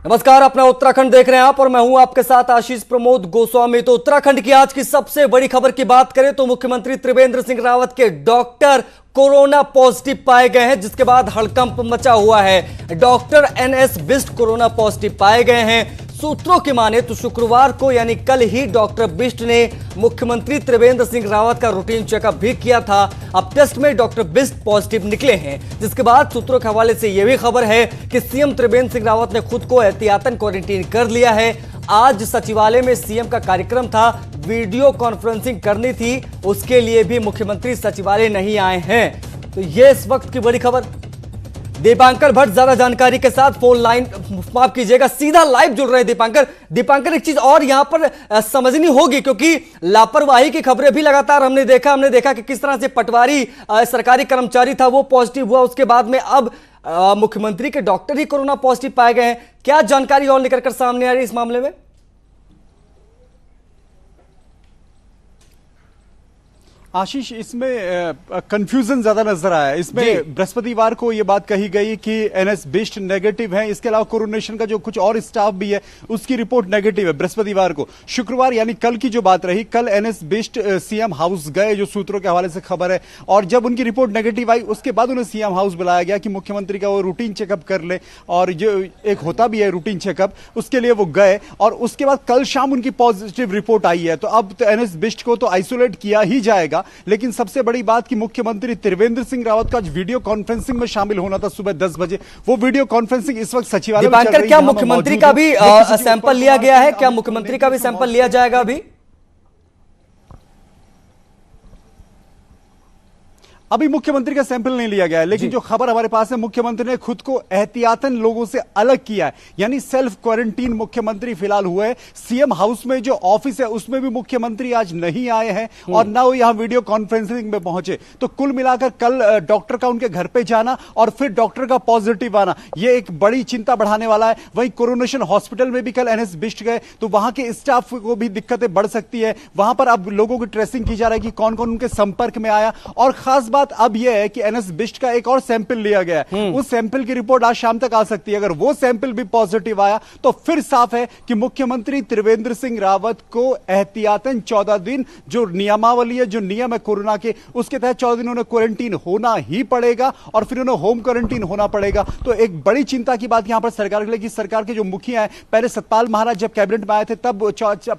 नमस्कार, अपना उत्तराखंड देख रहे हैं आप और मैं हूं आपके साथ आशीष प्रमोद गोस्वामी। तो उत्तराखंड की आज की सबसे बड़ी खबर की बात करें तो मुख्यमंत्री त्रिवेंद्र सिंह रावत के डॉक्टर कोरोना पॉजिटिव पाए गए हैं, जिसके बाद हड़कंप मचा हुआ है। Doctor NS Bisht corona positive पाए गए हैं। सूत्रों की माने तो शुक्रवार को यानी कल ही डॉक्टर बिष्ट ने मुख्यमंत्री त्रिवेंद्र सिंह रावत का रूटीन चेकअप भी किया था। अब टेस्ट में डॉक्टर बिष्ट पॉजिटिव निकले हैं, जिसके बाद सूत्रों के हवाले से यह भी खबर है कि सीएम त्रिवेंद्र सिंह रावत ने खुद को एहतियातन क्वारंटीन कर लिया है। आज सचिवालय में सीएम का कार्यक्रम था, वीडियो कॉन्फ्रेंसिंग करनी थी, उसके लिए भी मुख्यमंत्री सचिवालय नहीं आए हैं। तो यह इस वक्त की बड़ी खबर। दीपांकर भट्ट ज्यादा जानकारी के साथ फोन लाइन, माफ कीजिएगा, सीधा लाइव जुड़ रहे हैं। दीपांकर एक चीज और यहां पर समझनी होगी, क्योंकि लापरवाही की खबरें भी लगातार हमने देखा कि किस तरह से पटवारी सरकारी कर्मचारी था वो पॉजिटिव हुआ, उसके बाद में अब मुख्यमंत्री के डॉक्टर ही कोरोना पॉजिटिव पाए गए हैं। क्या जानकारी और निकल कर सामने आ रही है इस मामले में? आशीष, इसमें कंफ्यूजन ज्यादा नजर आया। इसमें बृहस्पतिवार को यह बात कही गई कि एनएस बिष्ट नेगेटिव है, इसके अलावा कोरोनेशन का जो कुछ और स्टाफ भी है उसकी रिपोर्ट नेगेटिव है बृहस्पतिवार को। शुक्रवार यानी कल की जो बात रही, कल एनएस बिष्ट सीएम हाउस गए, जो सूत्रों के हवाले से खबर है, और जब उनकी रिपोर्ट नेगेटिव आई उसके बाद उन्हें सीएम हाउस बुलाया गया कि मुख्यमंत्री का वो रूटीन चेकअप कर ले, और जो एक होता भी है रूटीन चेकअप, उसके लिए वो गए। और उसके बाद कल शाम उनकी पॉजिटिव रिपोर्ट आई है। तो अब तो एनएस बिष्ट को तो आइसोलेट किया ही जाएगा, लेकिन सबसे बड़ी बात कि मुख्यमंत्री त्रिवेंद्र सिंह रावत का आज वीडियो कॉन्फ्रेंसिंग में शामिल होना था सुबह 10 बजे। वो वीडियो कॉन्फ्रेंसिंग इस वक्त सचिवालय में चल रही है। क्या मुख्यमंत्री का भी सैंपल लिया गया है? क्या मुख्यमंत्री का भी सैंपल लिया जाएगा अभी? अभी मुख्यमंत्री का सैंपल नहीं लिया गया है, लेकिन जो खबर हमारे पास है, मुख्यमंत्री ने खुद को एहतियातन लोगों से अलग किया है, यानी सेल्फ क्वारंटीन मुख्यमंत्री फिलहाल हुए हैं। सीएम हाउस में जो ऑफिस है उसमें भी मुख्यमंत्री आज नहीं आए हैं और ना वो यहां वीडियो कॉन्फ्रेंसिंग में पहुंचे। तो कुल मिलाकर कल डॉक्टर का उनके घर पे जाना और फिर डॉक्टर का पॉजिटिव आना, यह एक बड़ी चिंता बढ़ाने वाला है। वहीं कोरोनेशन हॉस्पिटल में भी कल एनएस बिष्ट गए, तो वहां के स्टाफ को भी दिक्कतें बढ़ सकती है। वहां पर अब लोगों की ट्रेसिंग की जा रही है कि कौन कौन उनके संपर्क में आया। और खास बात अब यह है कि एनएस बिष्ट का एक और सैंपल लिया गया है, उस सैंपल की रिपोर्ट आज शाम तक आ सकती है। अगर वो सैंपल भी पॉजिटिव आया तो फिर साफ है कि मुख्यमंत्री त्रिवेंद्र सिंह रावत को एहतियातन 14 दिन जो नियमावली है, जो नियम है कोरोना के, उसके तहत 14 दिन उन्हें क्वारंटीन होना ही पड़ेगा और फिर उन्हें होम क्वारंटीन होना पड़ेगा। तो एक बड़ी चिंता की बात यहां पर सरकार के लिए कि सरकार के जो मुखिया हैं, पहले सतपाल महाराज जब कैबिनेट में आए थे तब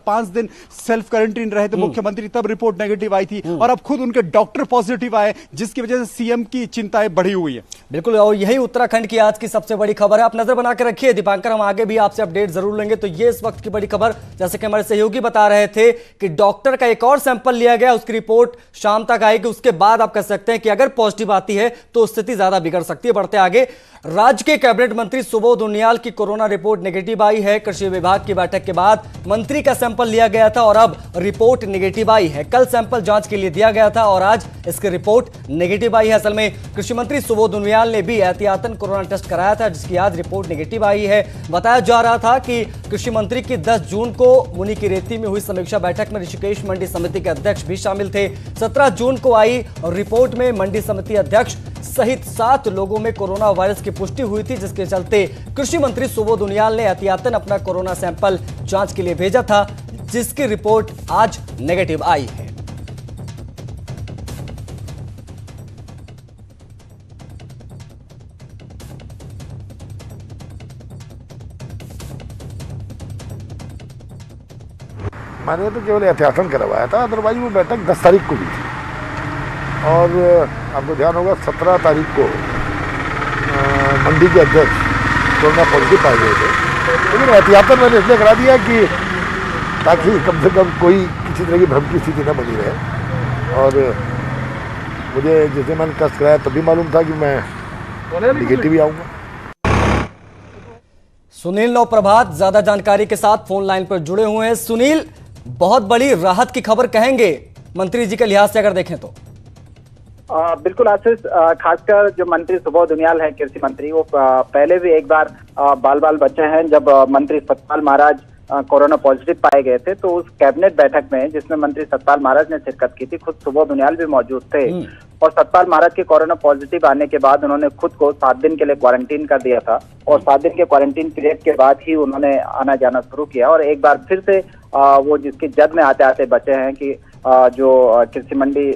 5 दिन सेल्फ क्वारंटीन रहे थे मुख्यमंत्री, तब रिपोर्ट नेगेटिव आई थी, और अब खुद उनके डॉक्टर पॉजिटिव आए, जिसकी वजह से सीएम की चिंताएं बढ़ी हुई है। बिल्कुल, और यही उत्तराखंड की आज की सबसे बड़ी खबर है। आप नजर बना के रखिए दीपांकर, हम आगे भी आपसे अपडेट जरूर लेंगे। तो ये इस वक्त की बड़ी खबर, जैसे कि हमारे सहयोगी बता रहे थे कि डॉक्टर का एक और सैंपल लिया गया, उसकी रिपोर्ट शाम तक आएगी। उसके बाद आप कह सकते हैं कि अगर पॉजिटिव आती है तो स्थिति ज्यादा बिगड़ सकती है। बढ़ते आगे, राज्य के कैबिनेट मंत्री सुबोध उनियाल की कोरोना रिपोर्ट नेगेटिव आई है। कृषि विभाग की बैठक के बाद मंत्री का सैंपल लिया गया था और अब रिपोर्ट नेगेटिव आई है। कल सैंपल जांच के लिए दिया गया था और आज इसकी रिपोर्ट नेगेटिव आई है। असल में कृषि मंत्री सुबोध उनियाल ने भी एहतियातन कोरोना टेस्ट कराया था, जिसकी आज रिपोर्ट नेगेटिव आई है। बताया जा रहा था कि कृषि मंत्री की 10 जून को मुनि की रेती में हुई समीक्षा बैठक में ऋषिकेश मंडी समिति के अध्यक्ष भी शामिल थे। 17 जून को आई रिपोर्ट में मंडी समिति अध्यक्ष सहित 7 लोगों में कोरोना वायरस की पुष्टि हुई थी, जिसके चलते कृषि मंत्री सुबोध उनियाल ने एहतियातन अपना कोरोना सैंपल जांच के लिए भेजा था, जिसकी रिपोर्ट आज नेगेटिव आई है। मैंने तो केवल एहतियातन करवाया था, अदरवाइज वो बैठक 10 तारीख को भी थी। और आपको ध्यान होगा 17 तारीख को मंडी के अध्यक्ष कोरोना पॉजिटिव पाए गए थे, लेकिन एहतियातन मैंने इसलिए करा दिया कि ताकि कम से कम कोई किसी तरह की भ्रम की स्थिति न बनी रहे। और मुझे जिस दिन मैंने टेस्ट कराया तब भी मालूम था कि मैं निगेटिव ही आऊँगा। सुनील नवप्रभात ज्यादा जानकारी के साथ फोन लाइन पर जुड़े हुए हैं। सुनील, बहुत बड़ी राहत की खबर कहेंगे मंत्री जी के लिहाज से अगर देखें तो? बिल्कुल आशीष, खासकर जो मंत्री सुबोध उनियाल है, कृषि मंत्री, वो पहले भी एक बार बाल बच्चे हैं जब मंत्री सतपाल महाराज कोरोना पॉजिटिव पाए गए थे। तो उस कैबिनेट बैठक में जिसमें मंत्री सतपाल महाराज ने शिरकत की थी, खुद सुबोध उनियाल भी मौजूद थे। और सतपाल महाराज के कोरोना पॉजिटिव आने के बाद उन्होंने खुद को 7 दिन के लिए क्वारंटीन कर दिया था और 7 दिन के क्वारंटीन पीरियड के बाद ही उन्होंने आना जाना शुरू किया। और एक बार फिर से वो जिसकी जद में आते आते बचे हैं कि जो कृषि मंडी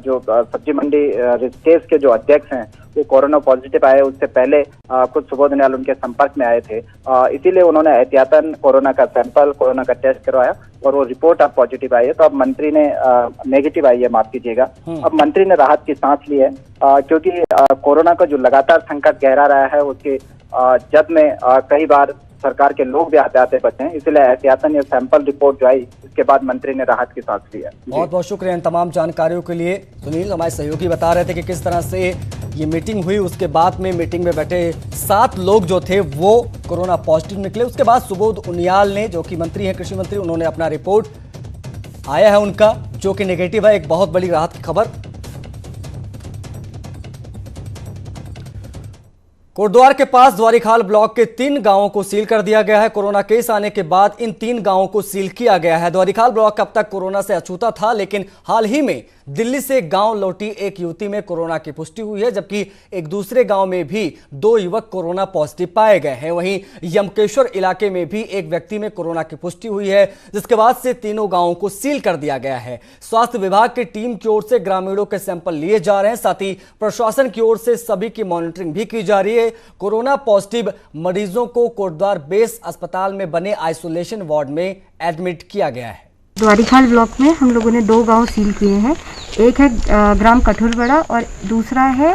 जो सब्जी मंडी ऋषिकेश के जो अध्यक्ष हैं वो कोरोना पॉजिटिव आए, उससे पहले खुद सुबोध उनियाल उनके संपर्क में आए थे। इसीलिए उन्होंने एहतियातन कोरोना का सैंपल, कोरोना का टेस्ट करवाया और वो रिपोर्ट अब पॉजिटिव आई है। तो अब मंत्री ने नेगेटिव आई है, माफ कीजिएगा। अब मंत्री ने राहत की सांस ली है क्योंकि कोरोना का जो लगातार संकट गहरा रहा है उसके जद में कई बार सरकार के लोग भी आते आते बचे हैं, इसलिए एहतियातन ये सैंपल रिपोर्ट जो आई इसके बाद मंत्री ने राहत की सांस ली है। बहुत बहुत शुक्रिया इन तमाम जानकारियों के लिए। सुनील, हमारे सहयोगी बता रहे थे कि किस तरह से ये मीटिंग हुई, उसके बाद में मीटिंग में बैठे 7 लोग जो थे वो कोरोना पॉजिटिव निकले। उसके बाद सुबोध उनियाल ने, जो कि मंत्री हैं, कृषि मंत्री, उन्होंने अपना रिपोर्ट आया है उनका जो कि नेगेटिव है। एक बहुत बड़ी राहत की खबर। कोटद्वार के पास द्वारीखाल ब्लॉक के 3 गांवों को सील कर दिया गया है। कोरोना केस आने के बाद इन 3 गांवों को सील किया गया है। द्वारीखाल ब्लॉक अब तक कोरोना से अछूता था, लेकिन हाल ही में दिल्ली से गांव लौटी एक युवती में कोरोना की पुष्टि हुई है, जबकि एक दूसरे गांव में भी 2 युवक कोरोना पॉजिटिव पाए गए हैं। वहीं यमकेश्वर इलाके में भी एक व्यक्ति में कोरोना की पुष्टि हुई है, जिसके बाद से तीनों गांवों को सील कर दिया गया है। स्वास्थ्य विभाग की टीम की ओर से ग्रामीणों के सैंपल लिए जा रहे हैं, साथ ही प्रशासन की ओर से सभी की मॉनिटरिंग भी की जा रही है। कोरोना पॉजिटिव मरीजों को कोटद्वार बेस अस्पताल में बने आइसोलेशन वार्ड में एडमिट किया गया है। द्वारीखाल ब्लॉक में हम लोगों ने 2 गांव सील किए हैं। एक है ग्राम कठुरबड़ा और दूसरा है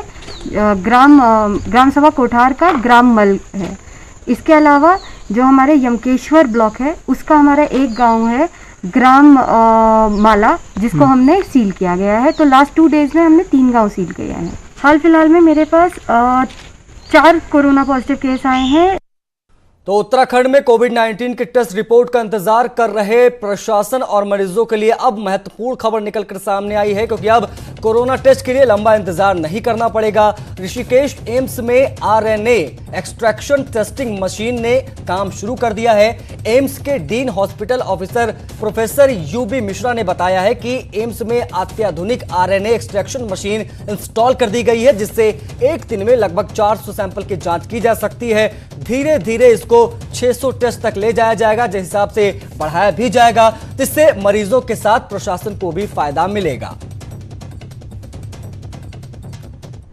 ग्राम सभा कोठार का ग्राम मल है। इसके अलावा जो हमारे यमकेश्वर ब्लॉक है उसका हमारा एक गांव है ग्राम माला, जिसको हमने सील किया गया है। तो लास्ट 2 डेज में हमने 3 गांव सील किए हैं। हाल फिलहाल में मेरे पास 4 कोरोना पॉजिटिव केस आए हैं। तो उत्तराखंड में कोविड-19 की टेस्ट रिपोर्ट का इंतजार कर रहे प्रशासन और मरीजों के लिए अब महत्वपूर्ण खबर निकलकर सामने आई है, क्योंकि अब कोरोना टेस्ट के लिए लंबा इंतजार नहीं करना पड़ेगा। ऋषिकेश एम्स में आरएनए एक्सट्रैक्शन टेस्टिंग मशीन ने काम शुरू कर दिया है। एम्स के dean hospital officer professor UB Mishra ने बताया है कि एम्स में अत्याधुनिक आरएनए एक्सट्रैक्शन मशीन इंस्टॉल कर दी गई है, जिससे एक दिन में लगभग 400 सैंपल की जांच की जा सकती है। धीरे धीरे इसको 600 टेस्ट तक ले जाया जाएगा, जिस हिसाब से बढ़ाया भी जाएगा, जिससे मरीजों के साथ प्रशासन को भी फायदा मिलेगा।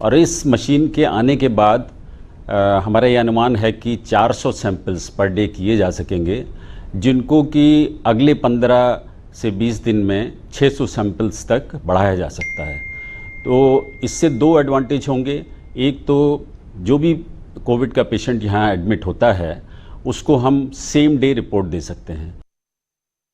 और इस मशीन के आने के बाद हमारा यह अनुमान है कि 400 सैंपल्स पर डे किए जा सकेंगे, जिनको कि अगले 15 से 20 दिन में 600 सैंपल्स तक बढ़ाया जा सकता है। तो इससे 2 एडवांटेज होंगे। एक तो जो भी कोविड का पेशेंट यहाँ एडमिट होता है उसको हम सेम डे रिपोर्ट दे सकते हैं।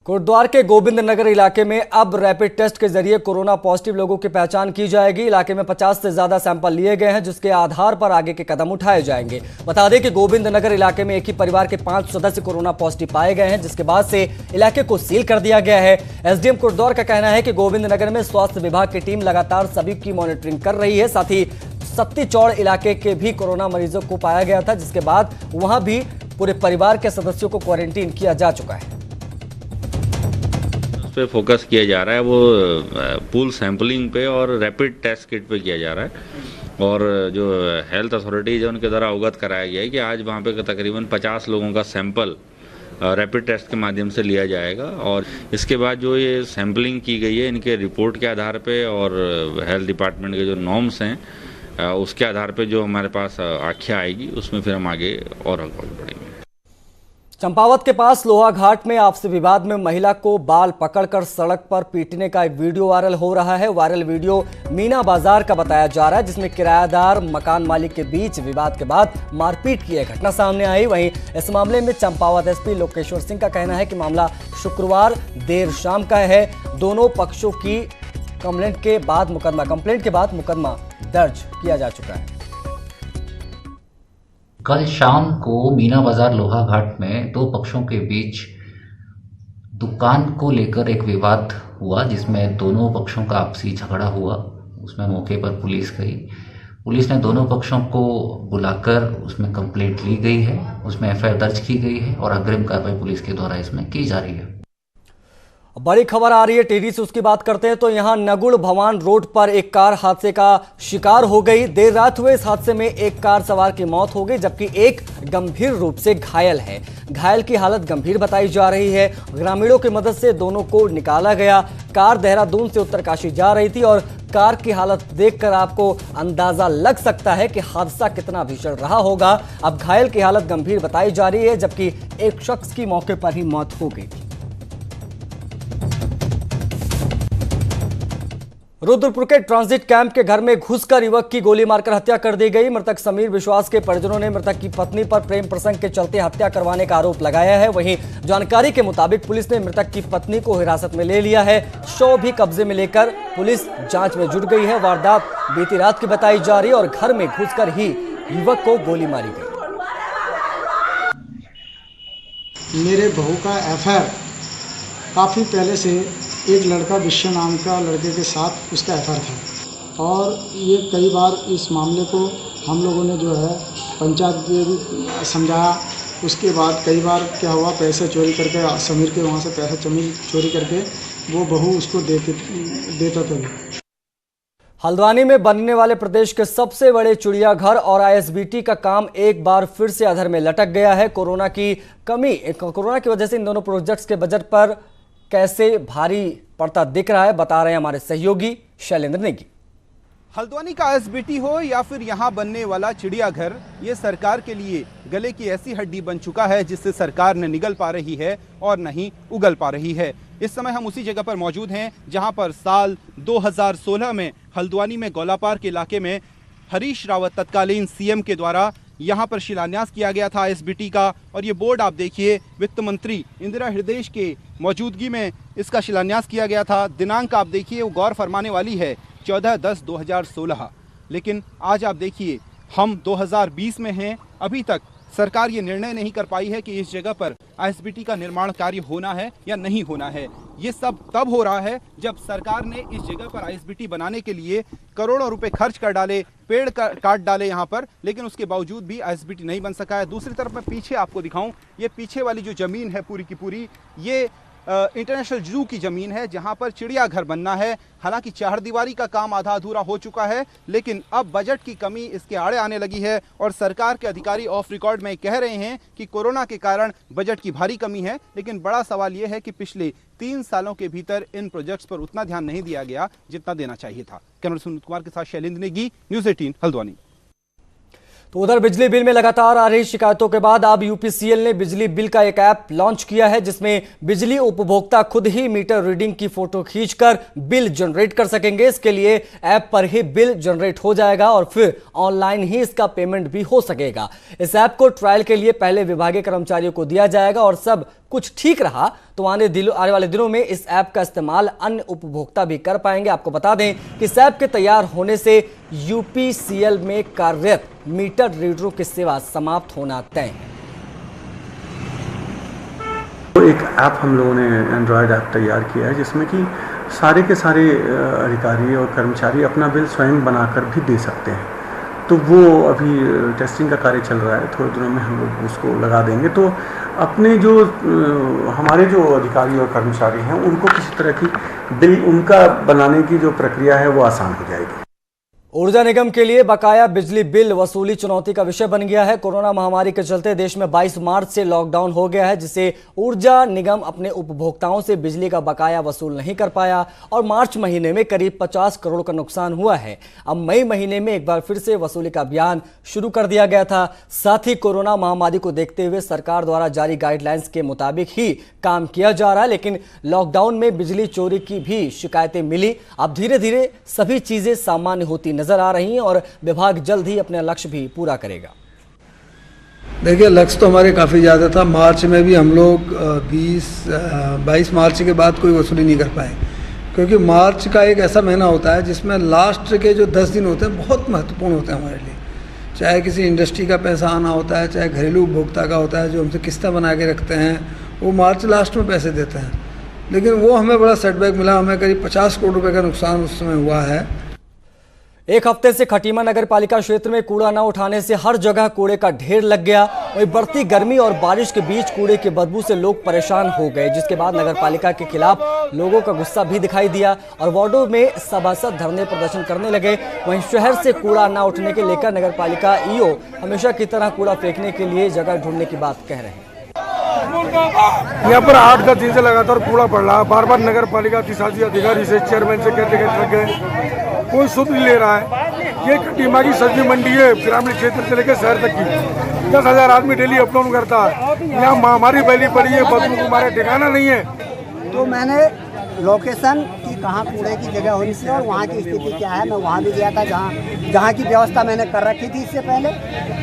कोटद्वार के गोविंद नगर इलाके में अब रैपिड टेस्ट के जरिए कोरोना पॉजिटिव लोगों की पहचान की जाएगी। इलाके में 50 से ज्यादा सैंपल लिए गए हैं, जिसके आधार पर आगे के कदम उठाए जाएंगे। बता दें कि गोविंद नगर इलाके में एक ही परिवार के 5 सदस्य कोरोना पॉजिटिव पाए गए हैं, जिसके बाद से इलाके को सील कर दिया गया है। एसडीएम कोटद्वार का कहना है कि गोविंद नगर में स्वास्थ्य विभाग की टीम लगातार सभी की मॉनिटरिंग कर रही है। साथ ही सत्ती चौड़ इलाके के भी कोरोना मरीजों को पाया गया था, जिसके बाद वहां भी पूरे परिवार के सदस्यों को क्वारंटीन किया जा चुका है। उस पे फोकस किया जा रहा है, वो पूल सैंपलिंग पे और रैपिड टेस्ट किट पे किया जा रहा है। और जो हेल्थ अथॉरिटीज है उनके द्वारा अवगत कराया गया है कि आज वहाँ पे तकरीबन 50 लोगों का सैंपल रैपिड टेस्ट के माध्यम से लिया जाएगा। और इसके बाद जो ये सैंपलिंग की गई है इनके रिपोर्ट के आधार पे और हेल्थ डिपार्टमेंट के जो नॉर्म्स हैं उसके आधार पे जो हमारे पास आख्या आएगी उसमें फिर हम आगे और बढ़ेंगे। चंपावत के पास लोहा घाट में आपसी विवाद में महिला को बाल पकड़कर सड़क पर पीटने का एक वीडियो वायरल हो रहा है। वायरल वीडियो मीना बाजार का बताया जा रहा है, जिसमें किरायादार मकान मालिक के बीच विवाद के बाद मारपीट की एक घटना सामने आई। वहीं इस मामले में चंपावत एसपी लोकेश्वर सिंह का कहना है कि मामला शुक्रवार देर शाम का है। दोनों पक्षों की कंप्लेंट के बाद मुकदमा दर्ज किया जा चुका है। कल शाम को मीना बाजार लोहा घाट में 2 पक्षों के बीच दुकान को लेकर एक विवाद हुआ, जिसमें दोनों पक्षों का आपसी झगड़ा हुआ। उसमें मौके पर पुलिस गई। पुलिस ने दोनों पक्षों को बुलाकर उसमें कंप्लेंट ली गई है, उसमें एफआईआर दर्ज की गई है और अग्रिम कार्रवाई पुलिस के द्वारा इसमें की जा रही है। बड़ी खबर आ रही है टिहरी से, उसकी बात करते हैं तो यहां नगुड़ भवान रोड पर एक कार हादसे का शिकार हो गई। देर रात हुए इस हादसे में एक कार सवार की मौत हो गई, जबकि एक गंभीर रूप से घायल है। घायल की हालत गंभीर बताई जा रही है। ग्रामीणों की मदद से दोनों को निकाला गया। कार देहरादून से उत्तरकाशी जा रही थी और कार की हालत देखकर आपको अंदाजा लग सकता है कि हादसा कितना भीषण रहा होगा। अब घायल की हालत गंभीर बताई जा रही है, जबकि एक शख्स की मौके पर ही मौत हो गई थी। रुद्रपुर के ट्रांजिट कैंप के घर में घुसकर युवक की गोली मारकर हत्या कर दी गई। मृतक समीर विश्वास के परिजनों ने मृतक की पत्नी पर प्रेम प्रसंग के चलते हत्या करवाने का आरोप लगाया है। वहीं जानकारी के मुताबिक पुलिस ने मृतक की पत्नी को हिरासत में ले लिया है। शव भी कब्जे में लेकर पुलिस जांच में जुट गई है। वारदात बीती रात की बताई जा रही है और घर में घुसकर ही युवक को गोली मारी गई। मेरे बहू का एफआईआर काफ़ी पहले से एक लड़का विश्व नाम का लड़के के साथ उसका एफआईआर था और ये कई बार इस मामले को हम लोगों ने जो है पंचायत में भी समझाया। उसके बाद कई बार क्या हुआ, पैसे चोरी करके समीर के वहाँ से पैसा चोरी करके वो बहू उसको देता था। हल्द्वानी में बनने वाले प्रदेश के सबसे बड़े चिड़ियाघर और आईएसबीटी का काम एक बार फिर से अधर में लटक गया है। कोरोना की वजह से इन दोनों प्रोजेक्ट्स के बजट पर कैसे भारी पड़ता दिख रहा है, बता रहे हैं हमारे सहयोगी शैलेंद्र नेगी। हल्द्वानी का आईएसबीटी हो या फिर यहाँ बनने वाला चिड़ियाघर, ये सरकार के लिए गले की ऐसी हड्डी बन चुका है जिससे सरकार न निगल पा रही है और न ही उगल पा रही है। इस समय हम उसी जगह पर मौजूद हैं जहां पर साल 2016 में हल्द्वानी में गौलापार के इलाके में हरीश रावत तत्कालीन सीएम के द्वारा यहां पर शिलान्यास किया गया था आईएसबीटी का। और ये बोर्ड आप देखिए, वित्त मंत्री इंदिरा हृदयेश के मौजूदगी में इसका शिलान्यास किया गया था। दिनांक आप देखिए, वो गौर फरमाने वाली है 14/10/2016। लेकिन आज आप देखिए हम 2020 में हैं, अभी तक सरकार ये निर्णय नहीं कर पाई है कि इस जगह पर आईएसबीटी का निर्माण कार्य होना है या नहीं होना है। ये सब तब हो रहा है जब सरकार ने इस जगह पर आईएसबीटी बनाने के लिए करोड़ों रुपए खर्च कर डाले, पेड़ काट डाले यहाँ पर, लेकिन उसके बावजूद भी आईएसबीटी नहीं बन सका है। दूसरी तरफ मैं पीछे आपको दिखाऊं, ये पीछे वाली जो जमीन है पूरी की पूरी, ये इंटरनेशनल जू की ज़मीन है जहां पर चिड़ियाघर बनना है। हालांकि चारदीवारी का काम आधा अधूरा हो चुका है, लेकिन अब बजट की कमी इसके आड़े आने लगी है और सरकार के अधिकारी ऑफ रिकॉर्ड में कह रहे हैं कि कोरोना के कारण बजट की भारी कमी है। लेकिन बड़ा सवाल यह है कि पिछले 3 सालों के भीतर इन प्रोजेक्ट्स पर उतना ध्यान नहीं दिया गया जितना देना चाहिए था। कैमरा सुनील कुमार के साथ शैलेंद्र नेगी, न्यूज़ 18 हल्द्वानी। तो उधर बिजली बिल में लगातार आ रही शिकायतों के बाद अब यूपीसीएल ने बिजली बिल का एक ऐप लॉन्च किया है जिसमें बिजली उपभोक्ता खुद ही मीटर रीडिंग की फोटो खींचकर बिल जनरेट कर सकेंगे। इसके लिए ऐप पर ही बिल जनरेट हो जाएगा और फिर ऑनलाइन ही इसका पेमेंट भी हो सकेगा। इस ऐप को ट्रायल के लिए पहले विभागीय कर्मचारियों को दिया जाएगा और सब कुछ ठीक रहा तो आने वाले दिनों में इस ऐप का इस्तेमाल अन्य उपभोक्ता भी कर पाएंगे। आपको बता दें कि इस ऐप के तैयार होने से यूपीसीएल में कार्यरत मीटर रीडरों की सेवा समाप्त होना तय है। तो एक ऐप हम लोगों ने एंड्रॉयड ऐप तैयार किया है जिसमें कि सारे के सारे अधिकारी और कर्मचारी अपना बिल स्वयं बनाकर भी दे सकते हैं। तो वो अभी टेस्टिंग का कार्य चल रहा है, थोड़े दिनों में हम लोग उसको लगा देंगे। तो अपने जो हमारे जो अधिकारी और कर्मचारी हैं उनको किसी तरह की बिल उनका बनाने की जो प्रक्रिया है वो आसान हो जाएगी। ऊर्जा निगम के लिए बकाया बिजली बिल वसूली चुनौती का विषय बन गया है। कोरोना महामारी के चलते देश में 22 मार्च से लॉकडाउन हो गया है, जिससे ऊर्जा निगम अपने उपभोक्ताओं से बिजली का बकाया वसूल नहीं कर पाया और मार्च महीने में करीब 50 करोड़ का नुकसान हुआ है। अब मई महीने में एक बार फिर से वसूली का अभियान शुरू कर दिया गया था। साथ ही कोरोना महामारी को देखते हुए सरकार द्वारा जारी गाइडलाइंस के मुताबिक ही काम किया जा रहा है, लेकिन लॉकडाउन में बिजली चोरी की भी शिकायतें मिली। अब धीरे धीरे सभी चीजें सामान्य होती नजर आ रही हैं और विभाग जल्द ही अपना लक्ष्य भी पूरा करेगा। देखिए, लक्ष्य तो हमारे काफ़ी ज़्यादा था। मार्च में भी हम लोग 22 मार्च के बाद कोई वसूली नहीं कर पाए, क्योंकि मार्च का एक ऐसा महीना होता है जिसमें लास्ट के जो 10 दिन होते हैं बहुत महत्वपूर्ण होते हैं हमारे लिए। चाहे किसी इंडस्ट्री का पैसा आना होता है, चाहे घरेलू उपभोक्ता का होता है जो हमसे किस्तें बना के रखते हैं, वो मार्च लास्ट में पैसे देते हैं। लेकिन वो हमें बड़ा सेटबैक मिला, हमें करीब 50 करोड़ रुपये का नुकसान उस समय हुआ है। एक हफ्ते से खटीमा नगर पालिका क्षेत्र में कूड़ा न उठाने से हर जगह कूड़े का ढेर लग गया। वहीं बढ़ती गर्मी और बारिश के बीच कूड़े की बदबू से लोग परेशान हो गए, जिसके बाद नगर पालिका के खिलाफ लोगों का गुस्सा भी दिखाई दिया और वार्डों में सभासद धरने प्रदर्शन करने लगे। वहीं शहर से कूड़ा न उठने के लेकर नगर पालिका ईओ हमेशा की तरह कूड़ा फेंकने के लिए जगह ढूंढने की बात कह रहे हैं। यहाँ पर 8-10 दिन से लगातार कूड़ा पड़ रहा है। बार बार नगर पालिका अधिकारी से, चेयरमैन से कहते थक गए, कोई सुध नहीं ले रहा है। ये खटीमा की सब्जी मंडी है, ग्रामीण क्षेत्र से लेकर शहर तक की 10,000 आदमी डेली अपलोड करता है। यहाँ महामारी फैली पड़ी है, बदबू को हमारे ठिकाना नहीं है। तो मैंने लोकेशन की कहाँ कूड़े की जगह होनी चाहिए और वहाँ की स्थिति क्या है, मैं वहाँ भी गया था जहाँ की व्यवस्था मैंने कर रखी थी इससे पहले,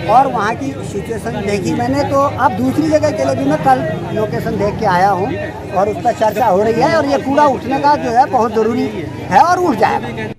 और वहाँ की सिचुएशन देखी मैंने। तो अब दूसरी जगह के लिए भी मैं कल लोकेशन देख के आया हूँ और उस पर चर्चा हो रही है और ये कूड़ा उठने का जो है बहुत ज़रूरी है और उठ जाएगा।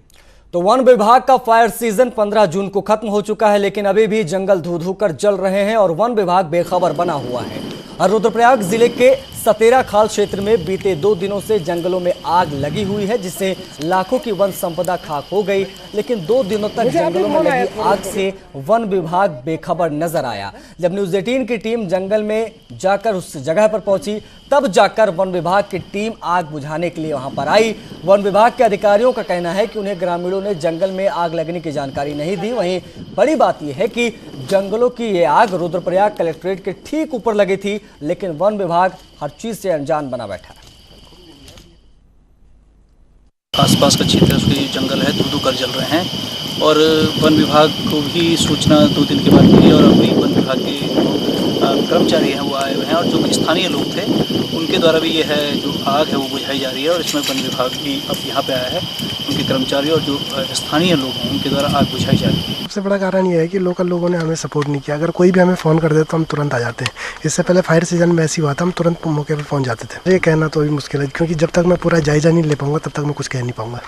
तो वन विभाग का फायर सीजन 15 जून को खत्म हो चुका है, लेकिन अभी भी जंगल धू धू कर जल रहे हैं और वन विभाग बेखबर बना हुआ है। और रुद्रप्रयाग जिले के सतेरा खाल क्षेत्र में बीते 2 दिनों से जंगलों में आग लगी हुई है, जिससे लाखों की वन संपदा खाक हो गई। लेकिन 2 दिनों तक जंगलों में लगी आग से वन विभाग बेखबर नजर आया। जब न्यूज़ 18 की टीम जंगल में जाकर उस जगह पर पहुंची, तब जाकर वन विभाग की टीम आग बुझाने के लिए वहां पर आई। वन विभाग के अधिकारियों का कहना है कि उन्हें ग्रामीणों ने जंगल में आग लगने की जानकारी नहीं दी। वहीं बड़ी बात यह है कि जंगलों की ये आग रुद्रप्रयाग कलेक्ट्रेट के ठीक ऊपर लगी थी, लेकिन वन विभाग हर चीज से अनजान बना बैठा। आसपास का क्षेत्र उसके जंगल है, धू धू कर जल रहे हैं और वन विभाग को भी सूचना 2 दिन के बाद मिली और अभी वन विभाग के कर्मचारी हैं वो आए हुए हैं और जो स्थानीय लोग थे उनके द्वारा भी ये है जो आग है वो बुझाई जा रही है और इसमें वन विभाग भी अब यहाँ पे आया है, उनके कर्मचारी और जो स्थानीय लोग हैं उनके द्वारा आग बुझाई जा रही है। सबसे बड़ा कारण ये है कि लोकल लोगों ने हमें सपोर्ट नहीं किया। अगर कोई भी हमें फ़ोन कर दे तो हम तुरंत आ जाते हैं। इससे पहले फायर सीजन में ऐसी हुआ था, हम तुरंत मौके पर पहुँच जाते थे। ये कहना तो भी मुश्किल है क्योंकि जब तक मैं पूरा जायजा नहीं ले पाऊंगा तब तक मैं कुछ कह नहीं पाऊंगा।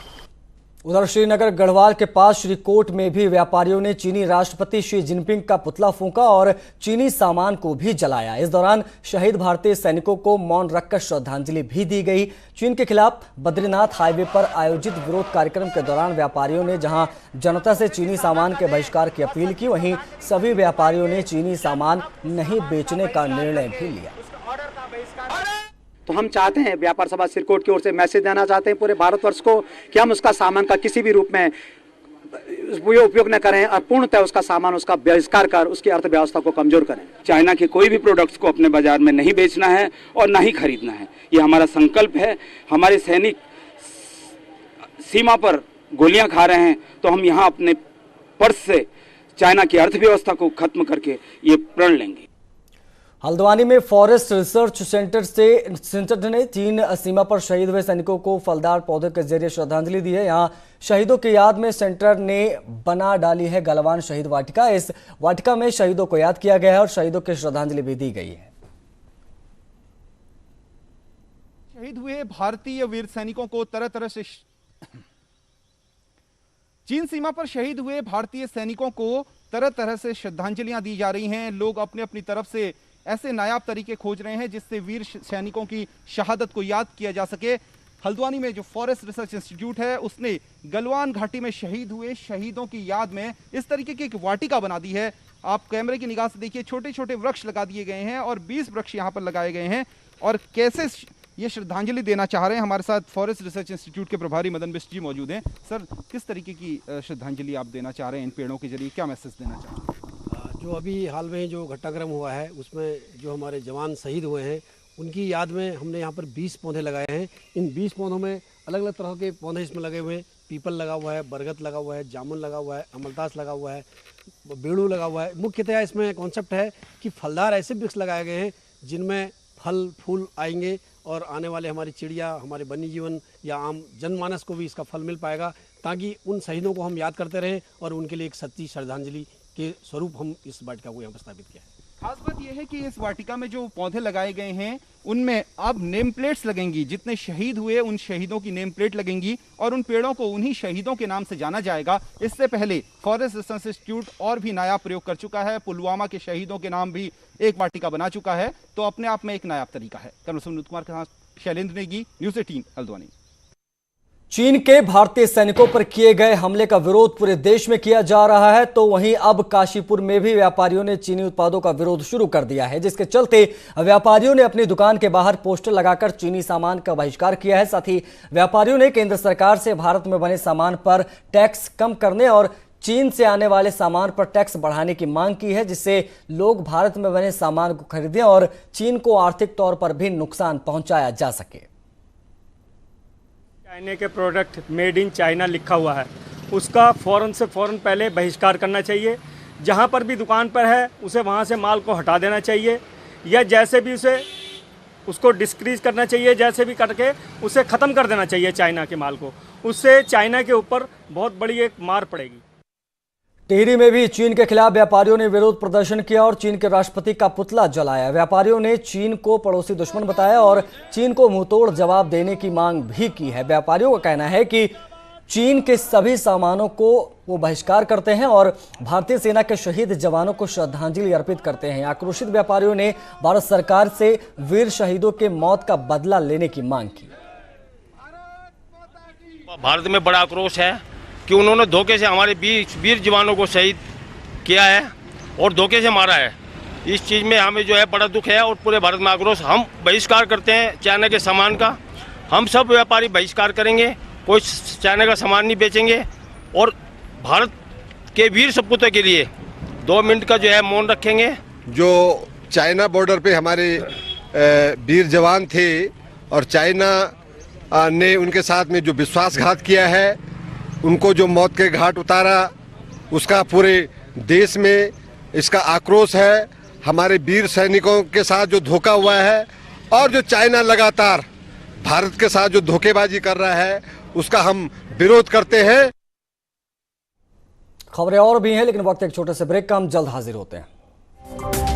उधर श्रीनगर गढ़वाल के पास श्रीकोट में भी व्यापारियों ने चीनी राष्ट्रपति शी जिनपिंग का पुतला फूंका और चीनी सामान को भी जलाया। इस दौरान शहीद भारतीय सैनिकों को मौन रखकर श्रद्धांजलि भी दी गई। चीन के खिलाफ बद्रीनाथ हाईवे पर आयोजित विरोध कार्यक्रम के दौरान व्यापारियों ने जहां जनता से चीनी सामान के बहिष्कार की अपील की, वहीं सभी व्यापारियों ने चीनी सामान नहीं बेचने का निर्णय भी लिया। तो हम चाहते हैं, व्यापार सभा सिरकोट की ओर से मैसेज देना चाहते हैं पूरे भारतवर्ष को कि हम उसका सामान का किसी भी रूप में उपयोग न करें और पूर्णतः उसका सामान उसका बहिष्कार कर उसकी अर्थव्यवस्था को कमजोर करें। चाइना के कोई भी प्रोडक्ट्स को अपने बाजार में नहीं बेचना है और ना ही खरीदना है, ये हमारा संकल्प है। हमारे सैनिक सीमा पर गोलियां खा रहे हैं तो हम यहाँ अपने पर्स से चाइना की अर्थव्यवस्था को खत्म करके ये प्रण लेंगे। हल्द्वानी में फॉरेस्ट रिसर्च सेंटर ने चीन सीमा पर शहीद हुए सैनिकों को फलदार पौधे के जरिए श्रद्धांजलि दी है। यहां शहीदों की याद में सेंटर ने बना डाली है गलवान शहीद वाटिका। इस वाटिका में शहीदों को याद किया गया है और शहीदों की श्रद्धांजलि भी दी गई है। शहीद हुए भारतीय वीर सैनिकों को तरह तरह से चीन सीमा पर शहीद हुए भारतीय सैनिकों को तरह तरह से श्रद्धांजलियां दी जा रही हैं। लोग अपने अपनी तरफ से ऐसे नायाब तरीके खोज रहे हैं जिससे वीर सैनिकों की शहादत को याद किया जा सके। हल्द्वानी में जो फॉरेस्ट रिसर्च इंस्टीट्यूट है उसने गलवान घाटी में शहीद हुए शहीदों की याद में इस तरीके की एक वाटिका बना दी है। आप कैमरे की निगाह से देखिए, छोटे छोटे वृक्ष लगा दिए गए हैं और 20 वृक्ष यहाँ पर लगाए गए हैं और कैसे ये श्रद्धांजलि देना चाह रहे हैं। हमारे साथ फॉरेस्ट रिसर्च इंस्टीट्यूट के प्रभारी मदन बिष्ट जी मौजूद हैं। सर, किस तरीके की श्रद्धांजलि आप देना चाह रहे हैं इन पेड़ों के जरिए, क्या मैसेज देना चाह रहे हैं? जो अभी हाल में जो घटनाक्रम हुआ है उसमें जो हमारे जवान शहीद हुए हैं उनकी याद में हमने यहाँ पर 20 पौधे लगाए हैं। इन 20 पौधों में अलग अलग तरह के पौधे इसमें लगे हुए हैं। पीपल लगा हुआ है, बरगद लगा हुआ है, जामुन लगा हुआ है, अमलतास लगा हुआ है, बेड़ू लगा हुआ है। मुख्यतः इसमें कॉन्सेप्ट है कि फलदार ऐसे वृक्ष लगाए गए हैं जिनमें फल फूल आएंगे और आने वाले हमारी चिड़िया, हमारे वन्य जीवन या आम जनमानस को भी इसका फल मिल पाएगा, ताकि उन शहीदों को हम याद करते रहें और उनके लिए एक सच्ची श्रद्धांजलि के स्वरूप हम इस वाटिका को यहाँ पर स्थापित किया है। खास बात यह है कि इस वाटिका में जो पौधे लगाए गए हैं उनमें अब नेम प्लेट्स लगेंगी। जितने शहीद हुए उन शहीदों की नेम प्लेट लगेंगी और उन पेड़ों को उन्हीं शहीदों के नाम से जाना जाएगा। इससे पहले फॉरेस्ट रिसर्च इंस्टीट्यूट और भी नायाब प्रयोग कर चुका है। पुलवामा के शहीदों के नाम भी एक वाटिका बना चुका है, तो अपने आप में एक नायाब तरीका है। कैमरा पर्सन कुमार के साथ शैलेंद्र नेगी, न्यूज़ 18 हल्द्वानी। चीन के भारतीय सैनिकों पर किए गए हमले का विरोध पूरे देश में किया जा रहा है, तो वहीं अब काशीपुर में भी व्यापारियों ने चीनी उत्पादों का विरोध शुरू कर दिया है, जिसके चलते व्यापारियों ने अपनी दुकान के बाहर पोस्टर लगाकर चीनी सामान का बहिष्कार किया है। साथ ही व्यापारियों ने केंद्र सरकार से भारत में बने सामान पर टैक्स कम करने और चीन से आने वाले सामान पर टैक्स बढ़ाने की मांग की है, जिससे लोग भारत में बने सामान को खरीदें और चीन को आर्थिक तौर पर भी नुकसान पहुंचाया जा सके। चाइना के प्रोडक्ट मेड इन चाइना लिखा हुआ है, उसका फ़ौरन से फ़ौरन पहले बहिष्कार करना चाहिए। जहां पर भी दुकान पर है उसे वहां से माल को हटा देना चाहिए, या जैसे भी उसको डिस्क्रीज करना चाहिए, जैसे भी करके उसे ख़त्म कर देना चाहिए चाइना के माल को। उससे चाइना के ऊपर बहुत बड़ी एक मार पड़ेगी। टिहरी में भी चीन के खिलाफ व्यापारियों ने विरोध प्रदर्शन किया और चीन के राष्ट्रपति का पुतला जलाया। व्यापारियों ने चीन को पड़ोसी दुश्मन बताया और चीन को मुंहतोड़ जवाब देने की मांग भी की है। व्यापारियों का कहना है कि चीन के सभी सामानों को वो बहिष्कार करते हैं और भारतीय सेना के शहीद जवानों को श्रद्धांजलि अर्पित करते हैं। आक्रोशित व्यापारियों ने भारत सरकार से वीर शहीदों के मौत का बदला लेने की मांग की। भारत में बड़ा आक्रोश है कि उन्होंने धोखे से हमारे वीर जवानों को शहीद किया है और धोखे से मारा है। इस चीज़ में हमें जो है बड़ा दुख है और पूरे भारत में आक्रोश। हम बहिष्कार करते हैं चाइना के सामान का। हम सब व्यापारी बहिष्कार करेंगे, कोई चाइना का सामान नहीं बेचेंगे और भारत के वीर सपूतों के लिए 2 मिनट का जो है मौन रखेंगे। जो चाइना बॉर्डर पे हमारे वीर जवान थे और चाइना ने उनके साथ में जो विश्वासघात किया है, उनको जो मौत के घाट उतारा, उसका पूरे देश में इसका आक्रोश है। हमारे वीर सैनिकों के साथ जो धोखा हुआ है और जो चाइना लगातार भारत के साथ जो धोखेबाजी कर रहा है, उसका हम विरोध करते हैं। खबरें और भी हैं, लेकिन वक्त एक छोटे से ब्रेक का, हम जल्द हाजिर होते हैं।